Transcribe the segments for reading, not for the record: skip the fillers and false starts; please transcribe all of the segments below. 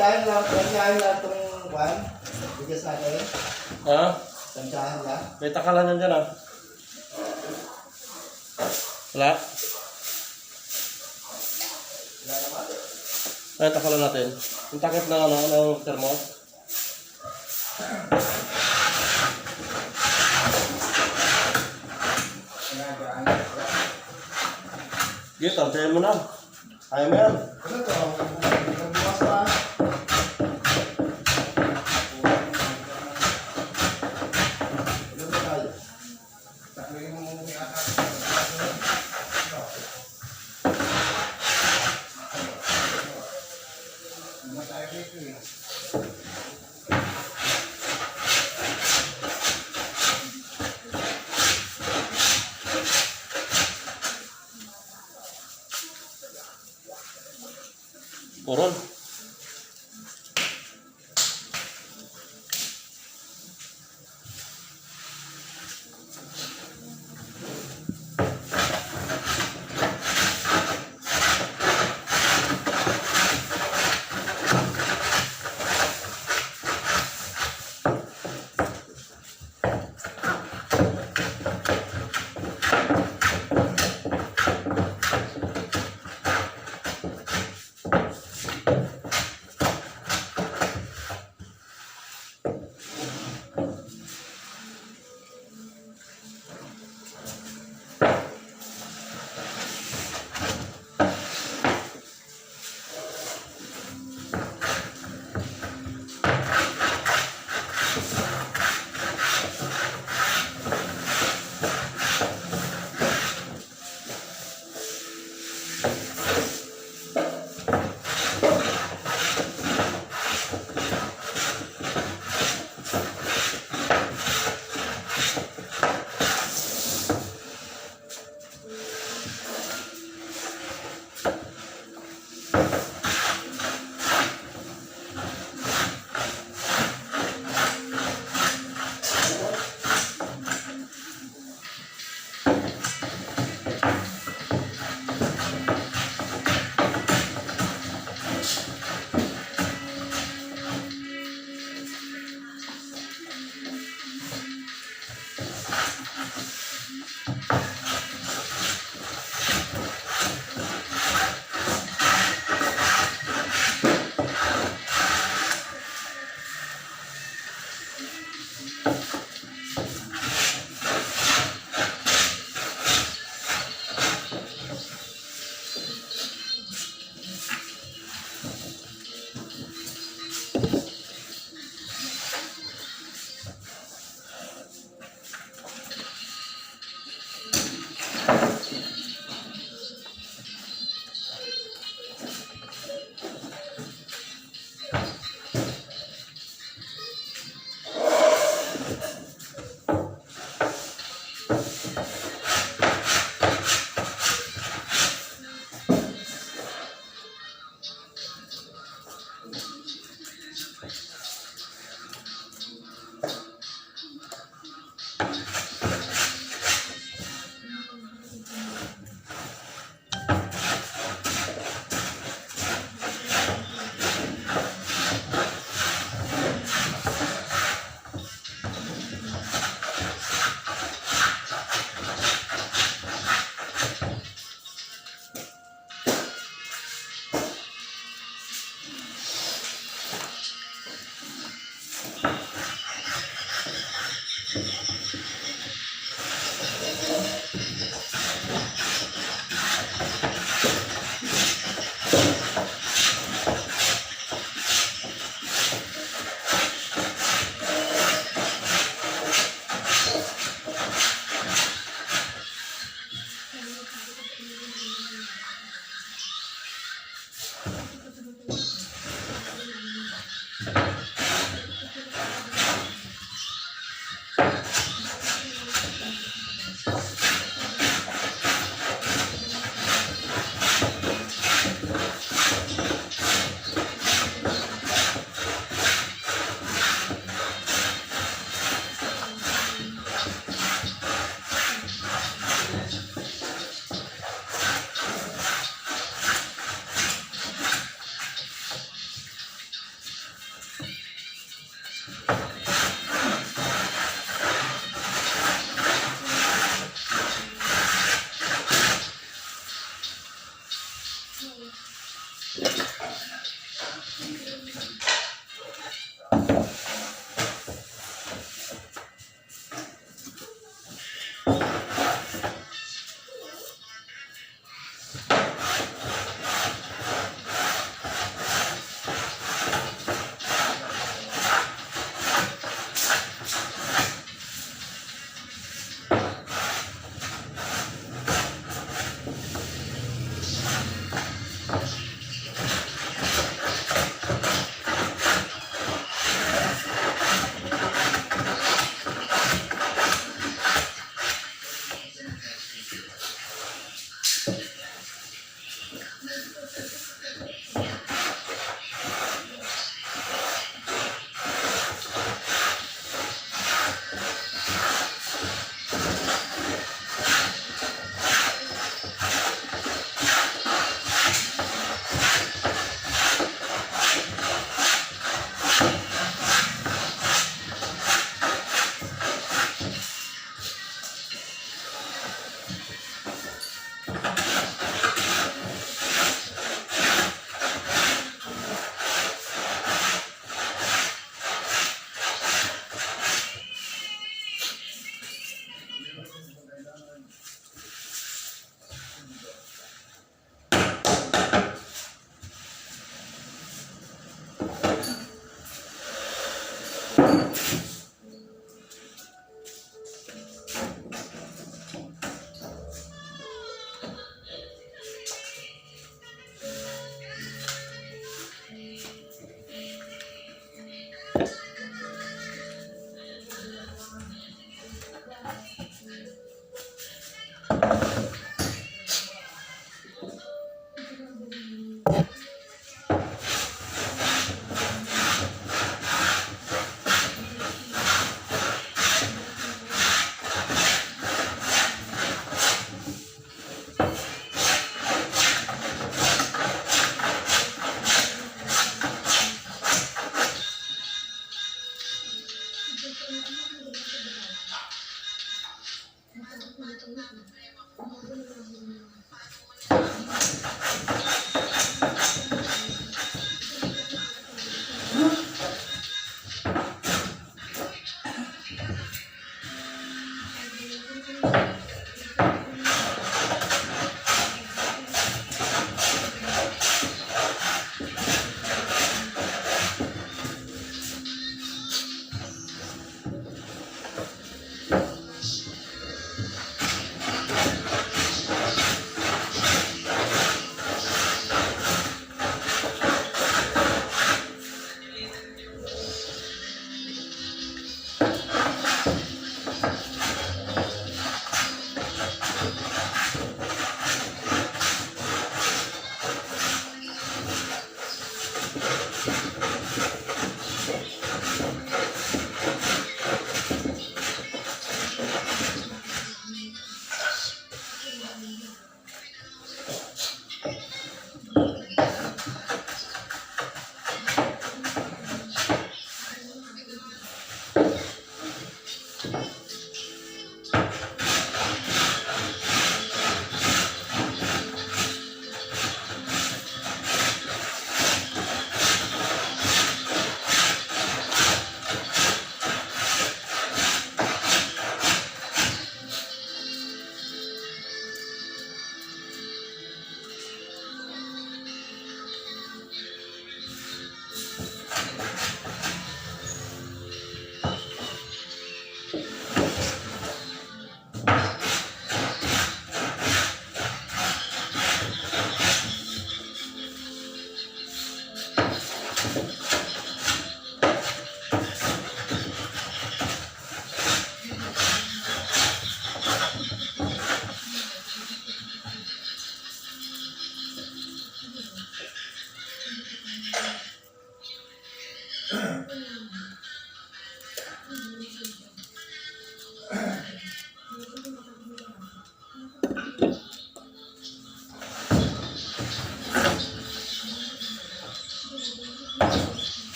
Tansyahan lang itong one. Bigas natin. Ha? Tansyahan lang. May takalan yan dyan ah. Wala? Wala naman. Ay, takalan natin. Yung takip na ano, ng thermos. Sige, tantayin mo na. Ayaw mo yan. Ano to? Nagbukas pa. Ano ba tayo? Taklingin mo muna yung atas. Ano tayo dito eh? Puron.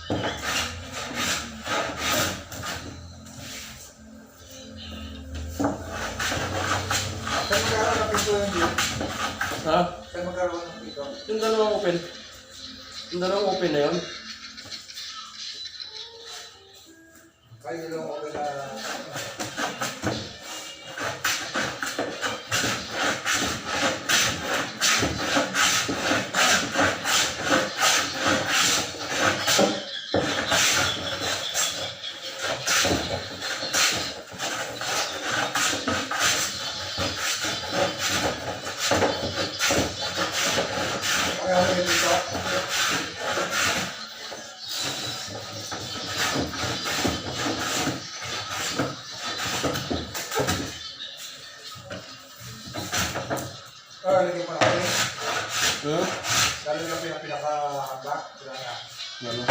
Saan magkaroon ng pinto yun dito? Ha? Saan magkaroon ng pinto? Yung dalawang open. Yung dalawang open na yun. Kayo nilong okay na... Kaya ako yung pinto? Lagyan mo na ako eh. Lalo na pinaka-hamba. Wala na. Ano?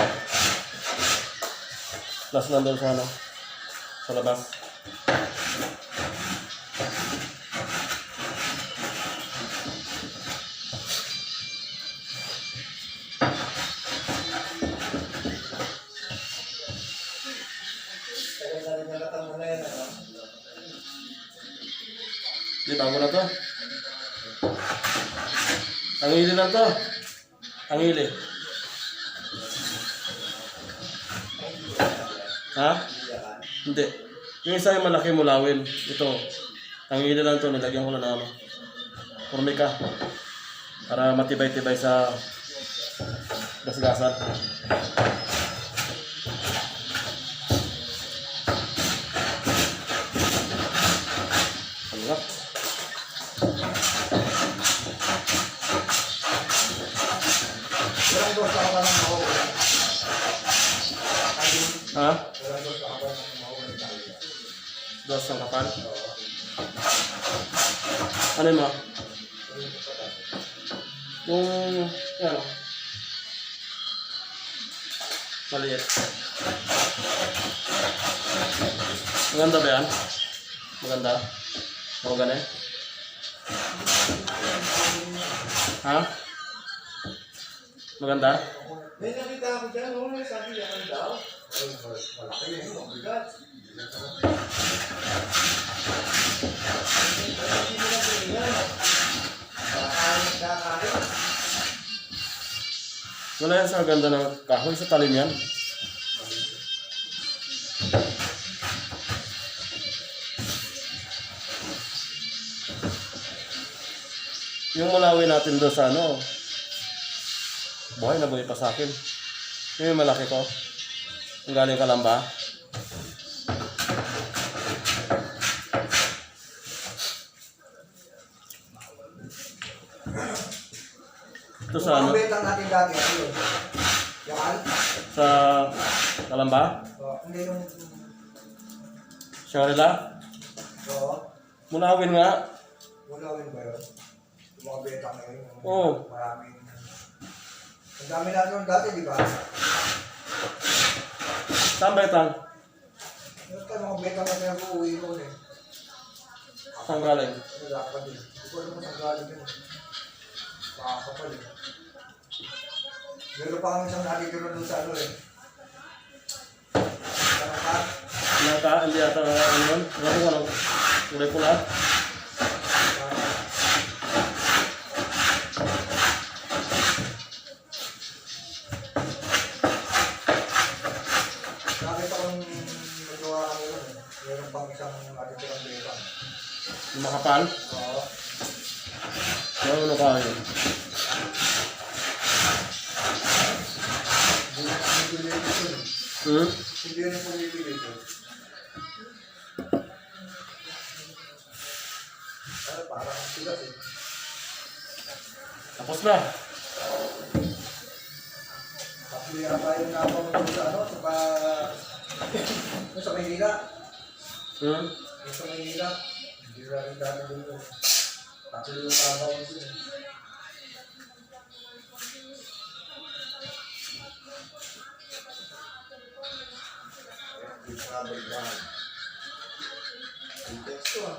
Plus nandun sa ano? Sa labas. Kaya na rin nalatang mo na yan. Di, bago na to. Tangili lang to. Tangili. Ha? Hindi. Yung isa yung malaki mulawin. Ito. Tangili lang to. Nilagyan ko lang ng ano. Formika. Para matibay-tibay sa gasgasan. Ano? Walang dos na kapan ng mawawala. Ha? Walang dos na kapan ng mawawala. Dos ng kapan? Ano yun mo? Yung... Yan o. Maliit. Maganda ba yan? Maganda? Maganda eh? Ha? Maganda? May nakita ako dyan, sabi niya kan daw. Ay, malaki yun, mabigat. Hindi mo na piningan. Kakain. Wala yan sa ganda ng kahoy. Sa talim yan. Yung mulawin natin doon sa ano, buhay na buhay pa sa akin. Yung malaki ko. Ang galing Kalamba. Ito sa ano? Yung mga betang natin dati, ano yun? Yan? Sa Kalamba? Hindi yung... Shangri-La? Oo. Mulawin nga. Mulawin ba yun? Yung mga betang na yun. Oo. Maraming... Ang dami na nun dati, di ba? Saan ba itang? Yung mga betang na pinag-uwi ko eh. Saan galing? Wala ka din. Hindi ko alam kung saan galing yun. Makakapal eh. Meron pa kami isang natitira doon sa ano eh. Naka. Naka, hindi ata ano yun? Ano ko ano? Kulay pula? Nakita kong nagawa kami doon eh. Meron pang isang natitirang betang. Yung makapal? Oo. Ano kayo? Hindi na pumipili dito eh. Hindi na pumipili dito. Ano, parang ang sigas eh. Tapos na. Tapos yata yung napamagod sa ano, sa Maynila. Yung sa Maynila. Hindi na rin dati doon. Tapos yung trabaho doon eh. Ang teksto ah.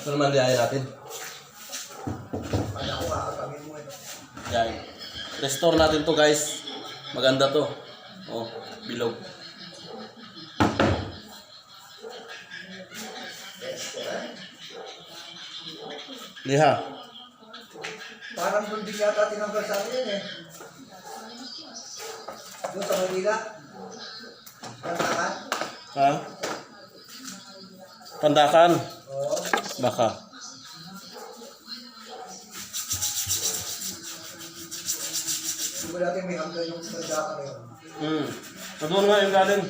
Ito naman liyahin natin. Kaya ko kakapagin mo eh. Yan. Restore natin to guys. Maganda to. Oh, bilog. Liha. Parang doon din yata tinanggal sa atin yan eh. Doon sa Manila. Kantakan. Ha? Pandakan. Oo. Baka. Di ba natin may hanggang yung kantakan na yun? Doon nga yung galing.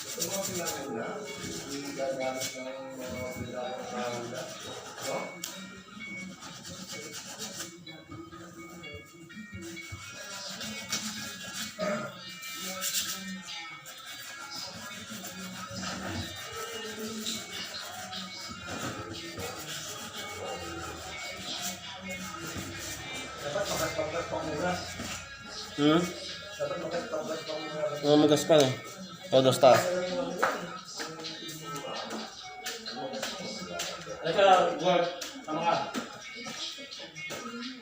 Ito mga pinagin na. Hindi gagamit ng mga pinagin sa hula. No? Dapat makatpagkat pang mura. Dapat makatpagkat pang mura. Magas pa eh. Todo está. Teka, work. Tama ka.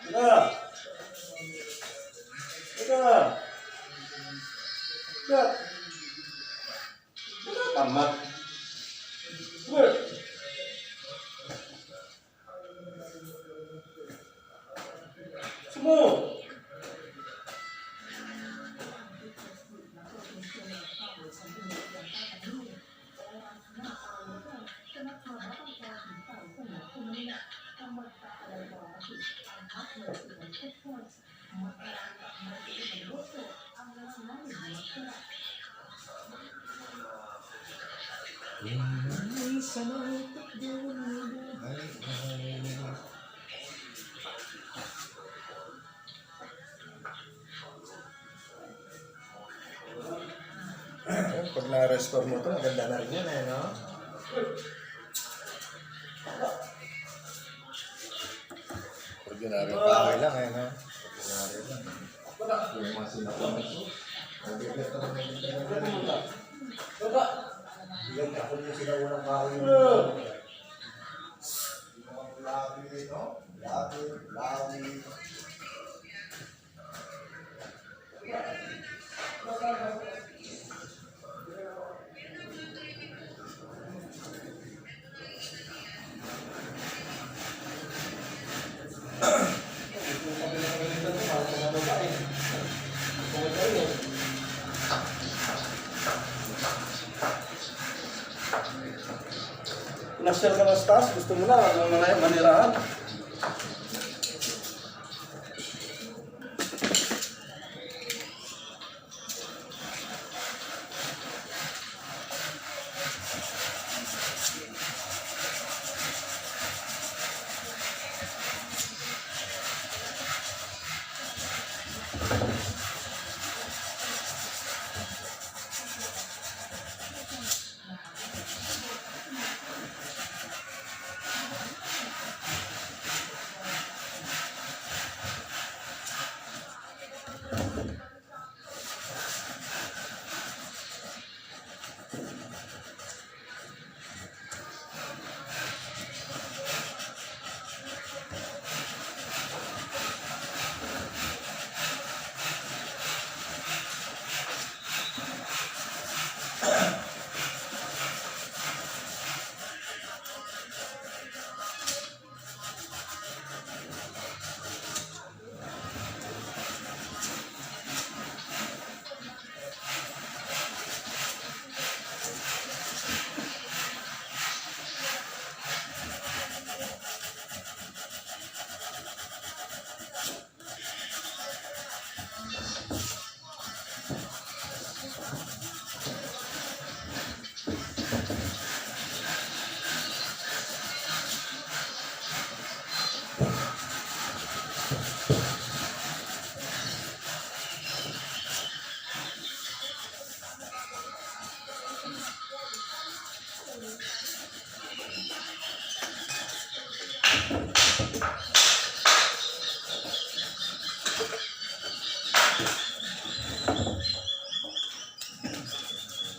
Teka. Teka. Teka. Tama. Work. Sumo. Pag na-restore mo ito, maganda na rin yan eh, no? Ordinary power lang eh, no? Ordinary lang. Yung mga sinapunod ko. Nabigat na naman yung talaga. Bigat ako yung sinaunang power yung labi, no? Labi. Nasyal ka na sa taas, gusto mo na, manirahan.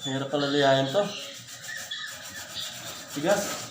Hirap pala liyahin to. Tigas.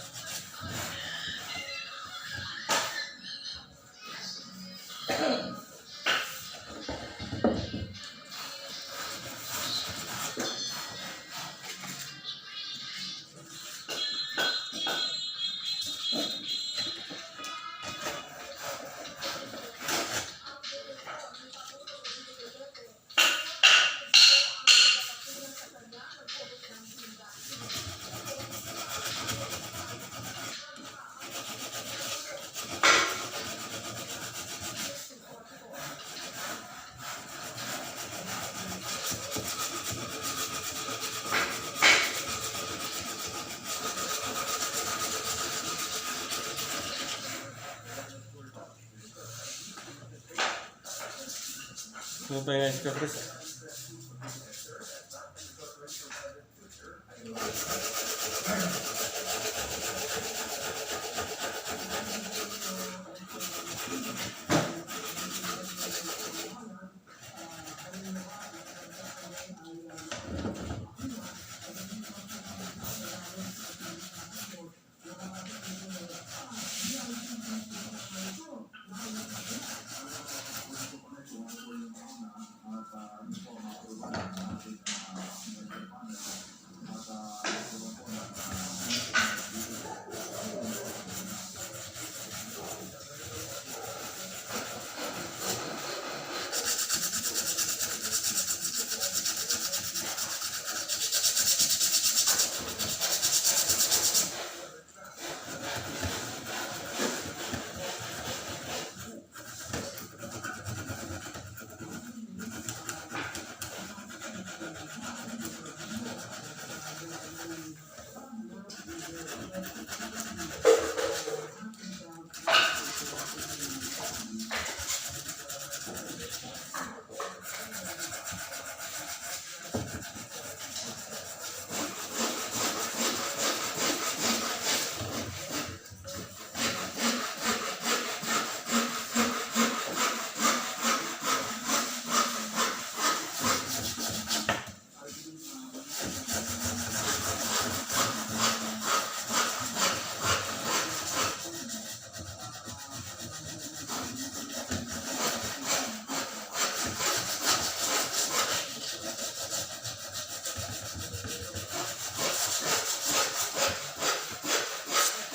Ano pa yung ice cream, Chris?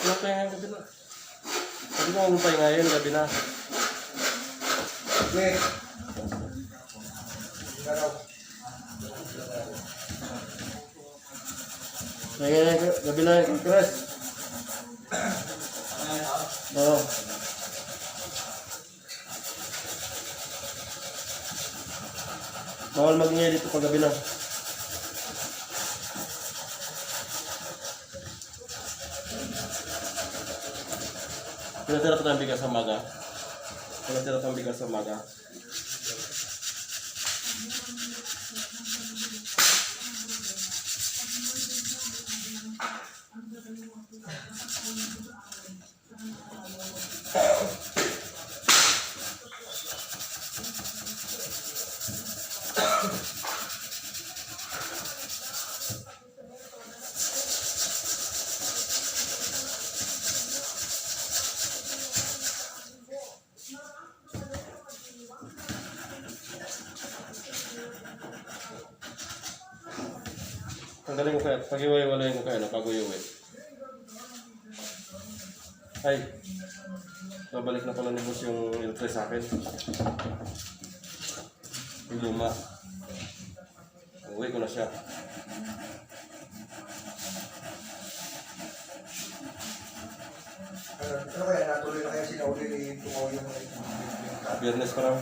Ano pa yung gabi na? Sabi ko ang upay ngayon, gabi na. Okay. Garaw. Ngayon, gabi na yung Chris. Oo. Bawal mag-ingay dito pag gabi na. Pinatira ito ng bigas sa umaga. Pinatira ito ng bigas sa umaga. Tanggalin ko kaya, pag-iway-walayin ko kaya, pag-uwi. Ay, babalik na pala ni boss yung iltre sa akin. Yung luma. Uwi ko na siya. Ano kaya natuloy na kaya sinauli ni Tungaw yung Biyernes pa raw.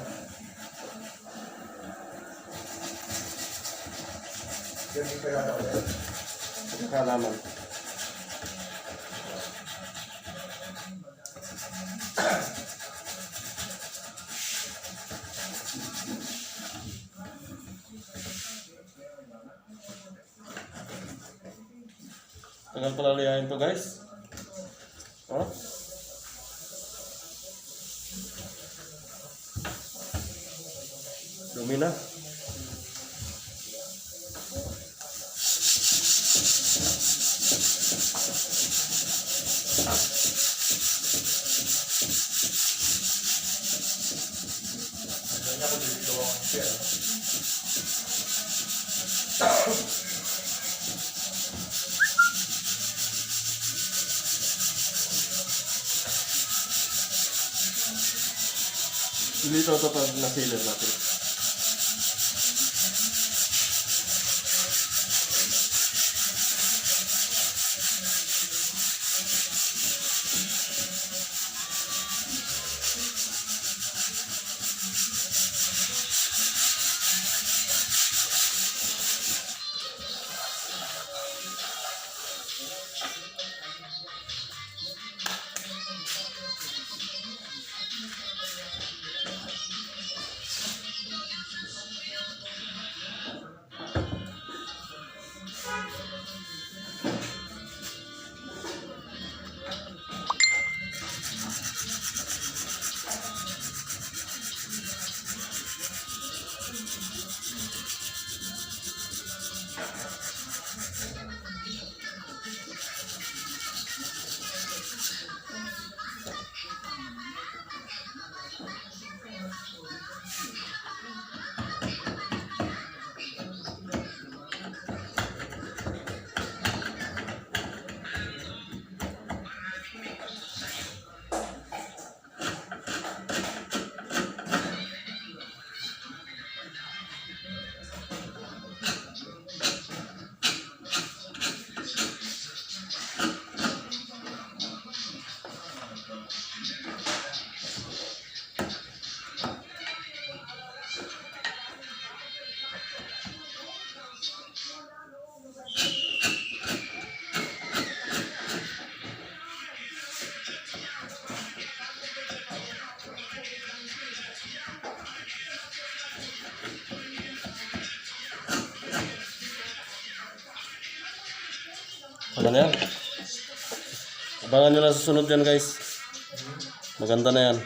yung pera ulit. Kalaman. Tagal pala liyahin to guys. Oh? Dumi na. Dito ito pag na-sealer natin. Ano na yan? Abangan nyo na susunod yan guys. Maganda na yan.